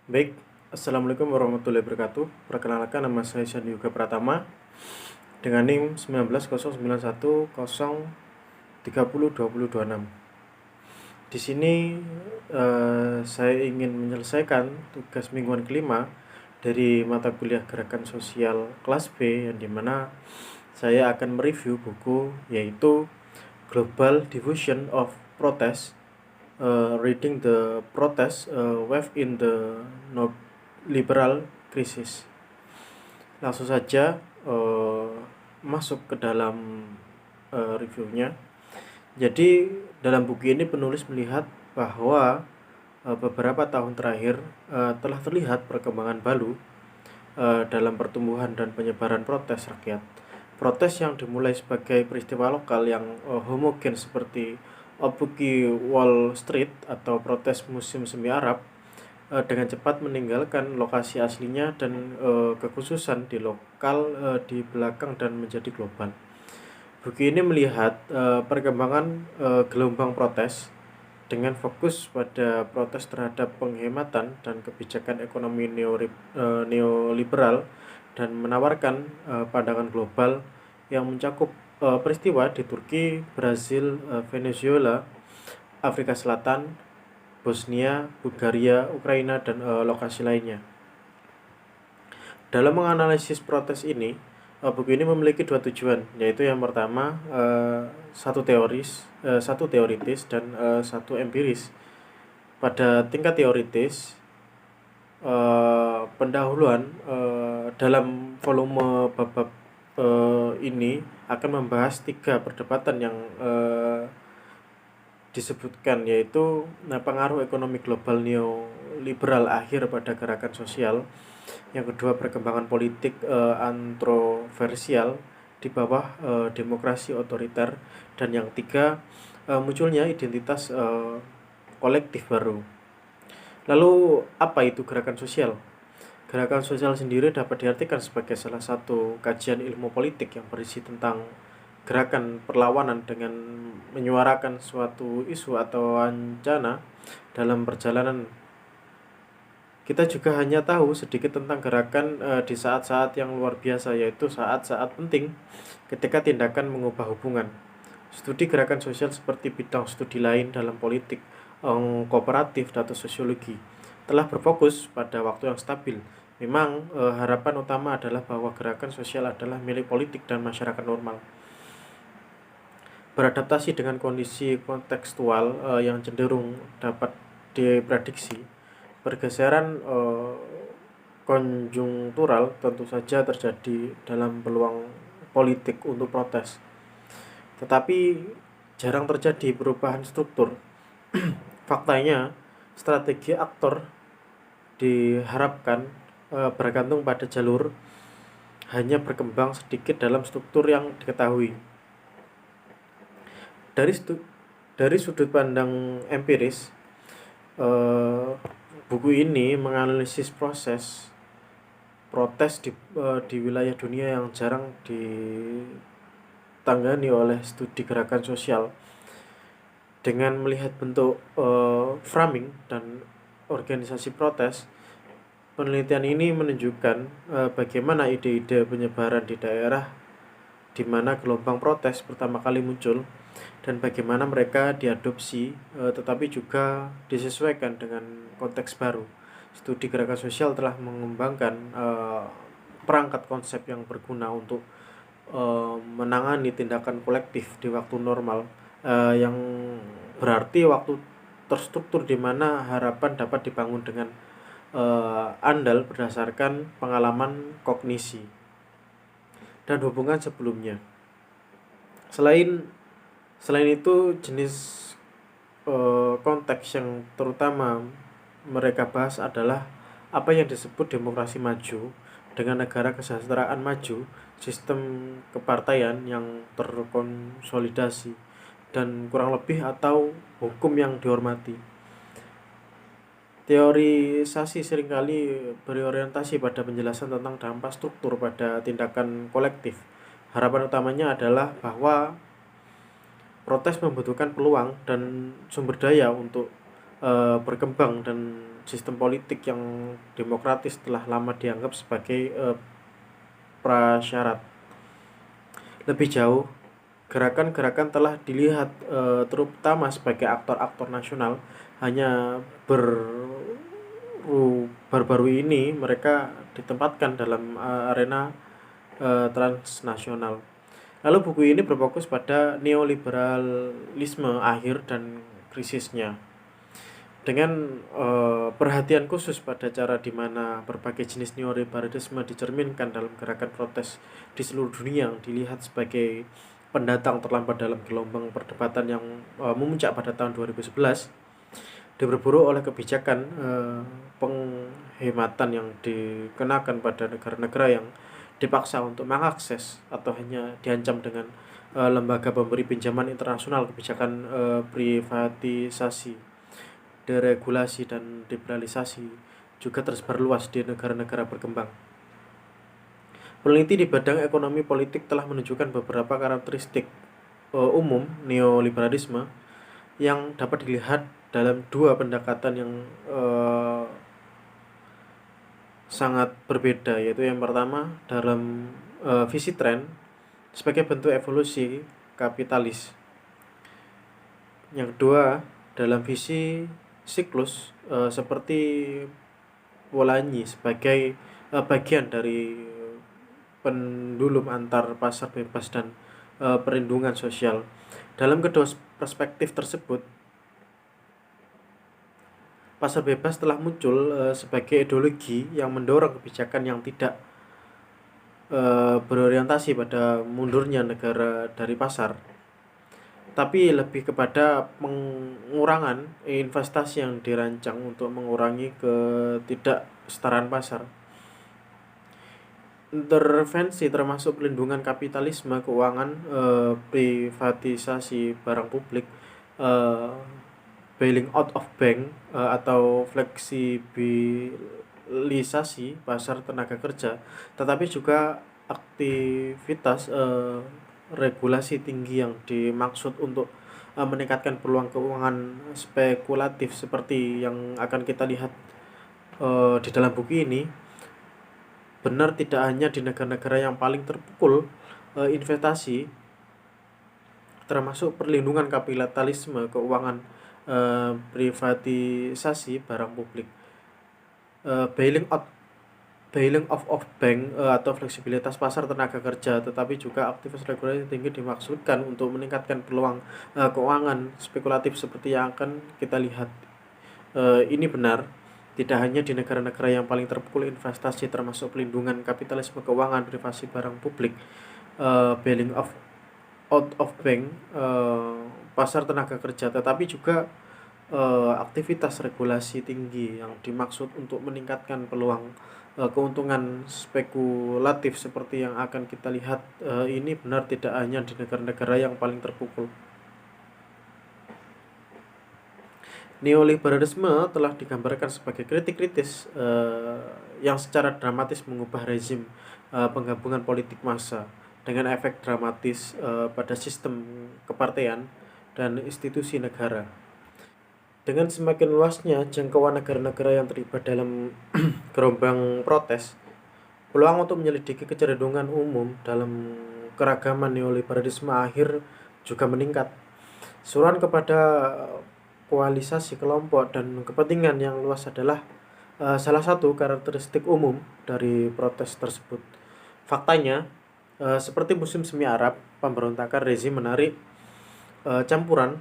Baik, Assalamualaikum warahmatullahi wabarakatuh. Perkenalkan, nama saya Sandi Yoga Pratama dengan NIM 190910302026. Di sini saya ingin menyelesaikan tugas mingguan kelima dari mata kuliah Gerakan Sosial kelas B, yang dimana saya akan mereview buku yaitu Global Diffusion of Protest, Reading the Protest Wave in the Liberal Crisis. Langsung saja masuk ke dalam reviewnya. Jadi dalam buku ini penulis melihat bahwa beberapa tahun terakhir telah terlihat perkembangan baru dalam pertumbuhan dan penyebaran protes rakyat. Protes yang dimulai sebagai peristiwa lokal yang homogen seperti Occupy Wall Street atau protes musim semi Arab dengan cepat meninggalkan lokasi aslinya dan kekhususan di lokal di belakang dan menjadi global. Buku ini melihat perkembangan gelombang protes dengan fokus pada protes terhadap penghematan dan kebijakan ekonomi neoliberal, dan menawarkan pandangan global yang mencakup peristiwa di Turki, Brazil, Venezuela, Afrika Selatan, Bosnia, Bulgaria, Ukraina, dan lokasi lainnya. Dalam menganalisis protes ini, buku ini memiliki dua tujuan, yaitu yang pertama satu teoritis dan satu empiris. Pada tingkat teoritis, pendahuluan dalam volume bab ini akan membahas tiga perdebatan yang disebutkan, yaitu pengaruh ekonomi global neoliberal akhir pada gerakan sosial, yang kedua perkembangan politik kontroversial di bawah demokrasi otoriter, dan yang ketiga munculnya identitas kolektif baru. Lalu apa itu gerakan sosial? Gerakan sosial sendiri dapat diartikan sebagai salah satu kajian ilmu politik yang berisi tentang gerakan perlawanan dengan menyuarakan suatu isu atau wacana dalam perjalanan. Kita juga hanya tahu sedikit tentang gerakan di saat-saat yang luar biasa, yaitu saat-saat penting ketika tindakan mengubah hubungan. Studi gerakan sosial seperti bidang studi lain dalam politik, kooperatif, atau sosiologi telah berfokus pada waktu yang stabil. Memang harapan utama adalah bahwa gerakan sosial adalah milik politik dan masyarakat normal, beradaptasi dengan kondisi kontekstual yang cenderung dapat diprediksi. Pergeseran konjungtural tentu saja terjadi dalam peluang politik untuk protes, tetapi jarang terjadi perubahan struktur. Faktanya, strategi aktor diharapkan bergantung pada jalur, hanya berkembang sedikit dalam struktur yang diketahui. Dari sudut pandang empiris, buku ini menganalisis proses protes di wilayah dunia yang jarang ditangani oleh studi gerakan sosial. Dengan melihat bentuk framing dan organisasi protes, penelitian ini menunjukkan bagaimana ide-ide penyebaran di daerah di mana gelombang protes pertama kali muncul, dan bagaimana mereka diadopsi tetapi juga disesuaikan dengan konteks baru. Studi gerakan sosial telah mengembangkan perangkat konsep yang berguna untuk menangani tindakan kolektif di waktu normal, yang berarti waktu terstruktur di mana harapan dapat dibangun dengan andal berdasarkan pengalaman kognisi dan hubungan sebelumnya. Selain itu, jenis konteks yang terutama mereka bahas adalah apa yang disebut demokrasi maju dengan negara kesejahteraan maju, sistem kepartaian yang terkonsolidasi, dan kurang lebih atau hukum yang dihormati. Teorisasi seringkali berorientasi pada penjelasan tentang dampak struktur pada tindakan kolektif. Harapan utamanya adalah bahwa protes membutuhkan peluang dan sumber daya untuk berkembang dan sistem politik yang demokratis telah lama dianggap sebagai prasyarat. Lebih jauh, gerakan-gerakan telah dilihat terutama sebagai aktor-aktor nasional. Hanya baru-baru ini mereka ditempatkan dalam arena transnasional. Lalu buku ini berfokus pada neoliberalisme akhir dan krisisnya, dengan perhatian khusus pada cara di mana berbagai jenis neoliberalisme dicerminkan dalam gerakan protes di seluruh dunia yang dilihat sebagai pendatang terlambat dalam gelombang perdebatan yang memuncak pada tahun 2011, diberburu oleh kebijakan penghematan yang dikenakan pada negara-negara yang dipaksa untuk mengakses atau hanya diancam dengan lembaga pemberi pinjaman internasional. Kebijakan privatisasi, deregulasi, dan liberalisasi juga tersebar luas di negara-negara berkembang. Peneliti di bidang ekonomi politik telah menunjukkan beberapa karakteristik umum neoliberalisme yang dapat dilihat dalam dua pendekatan yang sangat berbeda, yaitu yang pertama dalam visi tren sebagai bentuk evolusi kapitalis, yang kedua dalam visi siklus seperti Polanyi sebagai bagian dari pendulum antar pasar bebas dan perlindungan sosial. Dalam kedua perspektif tersebut, pasar bebas telah muncul sebagai ideologi yang mendorong kebijakan yang tidak berorientasi pada mundurnya negara dari pasar, tapi lebih kepada pengurangan investasi yang dirancang untuk mengurangi ketidaksetaraan pasar. Intervensi termasuk pelindungan kapitalisme keuangan, privatisasi barang publik, bailing out of bank, atau fleksibilisasi pasar tenaga kerja, tetapi juga aktivitas regulasi tinggi yang dimaksud untuk meningkatkan peluang keuangan spekulatif seperti yang akan kita lihat di dalam buku ini. Benar tidak hanya di negara-negara yang paling terpukul investasi, termasuk perlindungan kapitalisme keuangan, privatisasi barang publik, bailing out of bank, atau fleksibilitas pasar tenaga kerja, tetapi juga aktivitas regulasi tinggi dimaksudkan untuk meningkatkan peluang keuangan spekulatif seperti yang akan kita lihat. Ini benar tidak hanya di negara-negara yang paling terpukul investasi, termasuk pelindungan kapitalisme keuangan, privasi barang publik, bailing out of bank, pasar tenaga kerja, tetapi juga aktivitas regulasi tinggi yang dimaksud untuk meningkatkan peluang keuntungan spekulatif seperti yang akan kita lihat. Ini benar tidak hanya di negara-negara yang paling terpukul. Neoliberalisme telah digambarkan sebagai kritik kritis yang secara dramatis mengubah rezim penggabungan politik massa dengan efek dramatis pada sistem kepartean dan institusi negara. Dengan semakin luasnya jangkauan negara-negara yang terlibat dalam gelombang protes, peluang untuk menyelidiki kecenderungan umum dalam keragaman neoliberalisme akhir juga meningkat. Seruan kepada koalisasi kelompok dan kepentingan yang luas adalah salah satu karakteristik umum dari protes tersebut. Faktanya, seperti musim semi Arab, pemberontakan rezim menarik campuran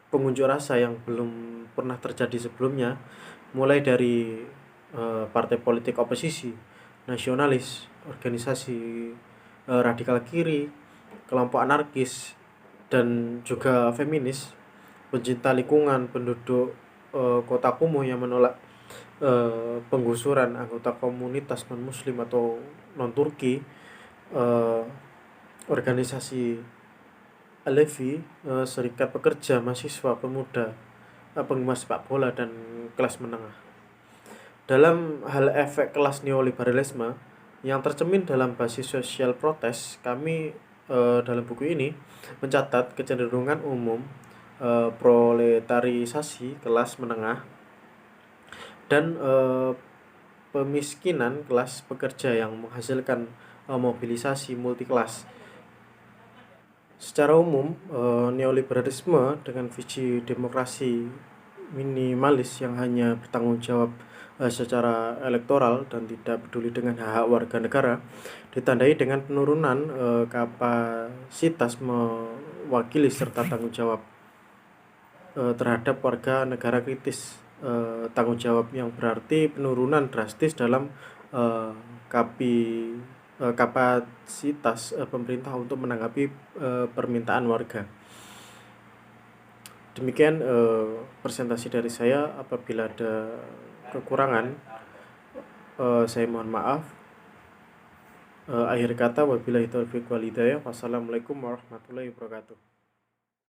pengunjuk rasa yang belum pernah terjadi sebelumnya, mulai dari partai politik oposisi, nasionalis, organisasi radikal kiri, kelompok anarkis, dan juga feminis, pencinta lingkungan, penduduk kota kumuh yang menolak penggusuran anggota komunitas non-muslim atau non-Turki, organisasi Alevi, serikat pekerja, mahasiswa, pemuda, penggemar sepak bola, dan kelas menengah. Dalam hal efek kelas neoliberalisme yang tercermin dalam basis sosial protes, kami dalam buku ini mencatat kecenderungan umum proletarisasi kelas menengah, dan pemiskinan kelas pekerja yang menghasilkan mobilisasi multi-kelas. Secara umum, neoliberalisme dengan visi demokrasi minimalis yang hanya bertanggung jawab secara elektoral dan tidak peduli dengan hak-hak warga negara ditandai dengan penurunan kapasitas mewakili serta tanggung jawab terhadap warga negara kritis. Tanggung jawab yang berarti penurunan drastis dalam eh, kapi kapasitas pemerintah untuk menanggapi permintaan warga. Demikian presentasi dari saya. Apabila ada kekurangan, saya mohon maaf. Akhir kata, wabillahi taufiq wal hidayah. Wassalamualaikum warahmatullahi wabarakatuh.